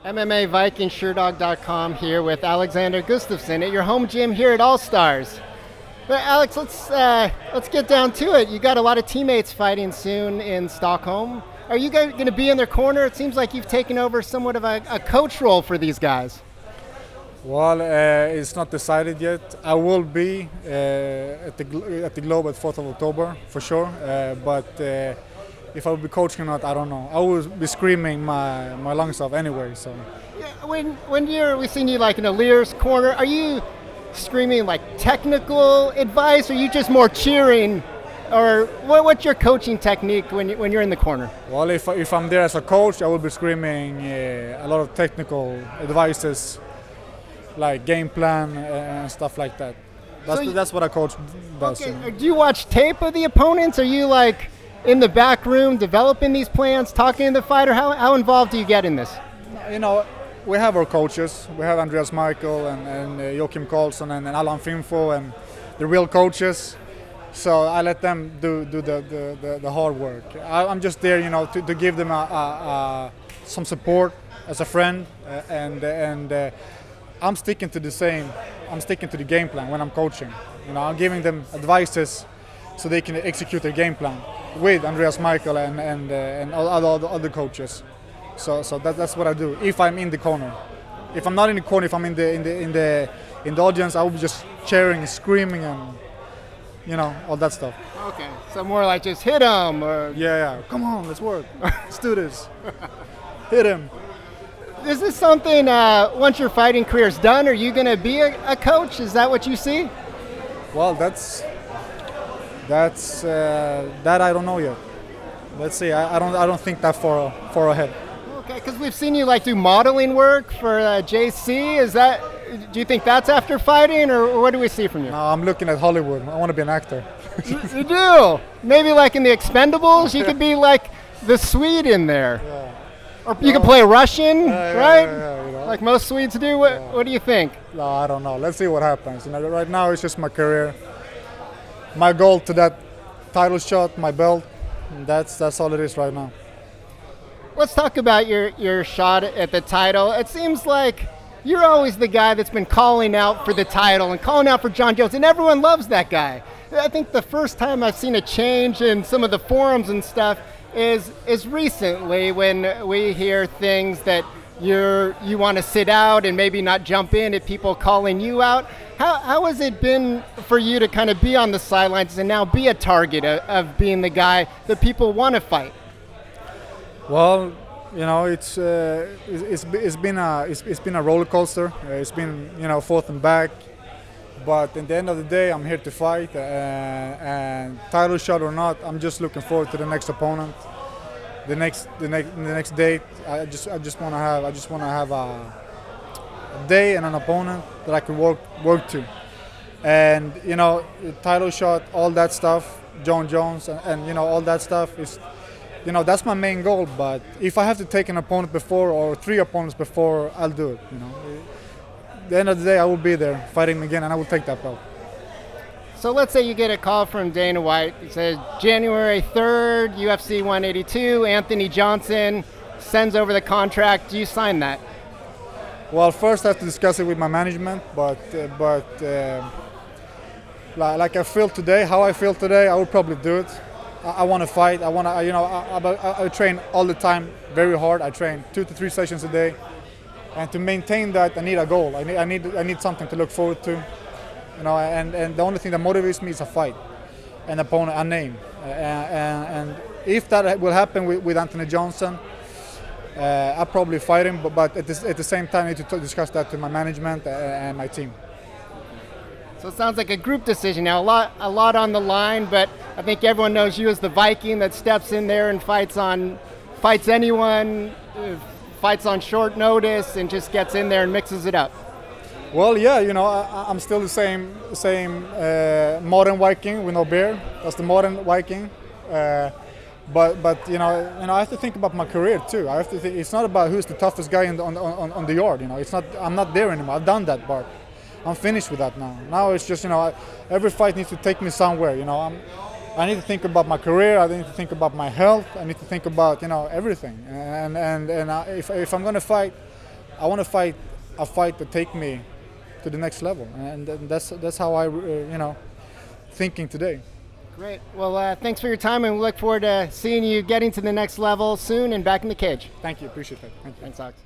MMAViking.com here with Alexander Gustafsson at your home gym here at All Stars. But Alex, let's get down to it. You got a lot of teammates fighting soon in Stockholm. Are you guys going to be in their corner? It seems like you've taken over somewhat of a coach role for these guys. Well, it's not decided yet. I will be at the Globe at 4th of October for sure. But if I will be coaching or not, I don't know. I will be screaming my lungs off anyway. So. Yeah, when we've seen you like in Alir's corner, are you screaming like technical advice, or are you just more cheering? Or what's your coaching technique when you're in the corner? Well, if I'm there as a coach, I will be screaming a lot of technical advices, like game plan and stuff like that. That's what a coach does. Okay. Do you watch tape of the opponents? Are you like in the back room developing these plans, talking to the fighter? How involved do you get in this? You know, we have our coaches. We have Andreas Michael and Joachim Karlsson and Allan Finfo and the real coaches. So I let them do the hard work. I'm just there, you know, to give them some support as a friend, and I'm sticking to the game plan when I'm coaching. You know, I'm giving them advices so they can execute their game plan with Andreas Michael and all other coaches. So that's what I do if I'm in the corner. If I'm not in the corner, if I'm in the audience, I will be just cheering and screaming and, you know, all that stuff. Okay, so more like just hit him, or yeah, come on, let's work, let's do this, hit him. Is this something once your fighting career's done? Are you going to be a coach? Is that what you see? Well, that I don't know yet. Let's see. I don't think that far ahead. Okay, because we've seen you like do modeling work for JC. Do you think that's after fighting, or what do we see from you? No, I'm looking at Hollywood. I want to be an actor. You do? Maybe like in the Expendables, you could be like the Swede in there. Yeah. Or you could play Russian, right? Yeah, you know. Like most Swedes do. What do you think? No, I don't know. Let's see what happens. You know, right now it's just my career. My goal to that title shot, my belt. That's all it is right now. Let's talk about your shot at the title. It seems like you're always the guy that's been calling out for the title and calling out for John Jones, and everyone loves that guy. I think the first time I've seen a change in some of the forums and stuff is recently, when we hear things that you want to sit out and maybe not jump in at people calling you out. How has it been for you to kind of be on the sidelines and now be a target of being the guy that people want to fight? Well, you know, it's been a roller coaster. It's been, you know, forth and back. But at the end of the day, I'm here to fight, and title shot or not, I'm just looking forward to the next opponent, the next date. I just want to have a day and an opponent that I can work to, and you know, title shot, all that stuff, John Jones, and you know, all that stuff is, you know, that's my main goal. But if I have to take an opponent before or 3 opponents before, I'll do it. You know. At the end of the day, I will be there fighting him again, and I will take that belt. So let's say you get a call from Dana White. It says January 3rd, UFC 182, Anthony Johnson sends over the contract. Do you sign that? Well, first I have to discuss it with my management, but like I feel today, how I feel today, I will probably do it. I want to fight. I want to, you know, I train all the time, very hard. I train 2 to 3 sessions a day. And to maintain that, I need a goal. I need something to look forward to, you know. And the only thing that motivates me is a fight, an opponent, a name. And if that will happen with Anthony Johnson, I'll probably fight him. But at the same time, I need to discuss that to my management and my team. So it sounds like a group decision now. A lot on the line, but I think everyone knows you as the Viking that steps in there and fights anyone. Fights on short notice and just gets in there and mixes it up. Well, yeah, you know, I'm still the same modern Viking with no beard. That's the modern Viking. But you know, I have to think about my career too. I have to think. It's not about who's the toughest guy on the yard. You know, it's not. I'm not there anymore. I've done that part. I'm finished with that now. Now it's just, you know, every fight needs to take me somewhere. You know, I need to think about my career. I need to think about my health. I need to think about, you know, everything. And if I'm going to fight, I want to fight a fight that take me to the next level, and that's how I thinking today. Great. Well, thanks for your time, and we look forward to seeing you getting to the next level soon and back in the cage. Thank you. Appreciate that. Thank you. Thanks, Ox.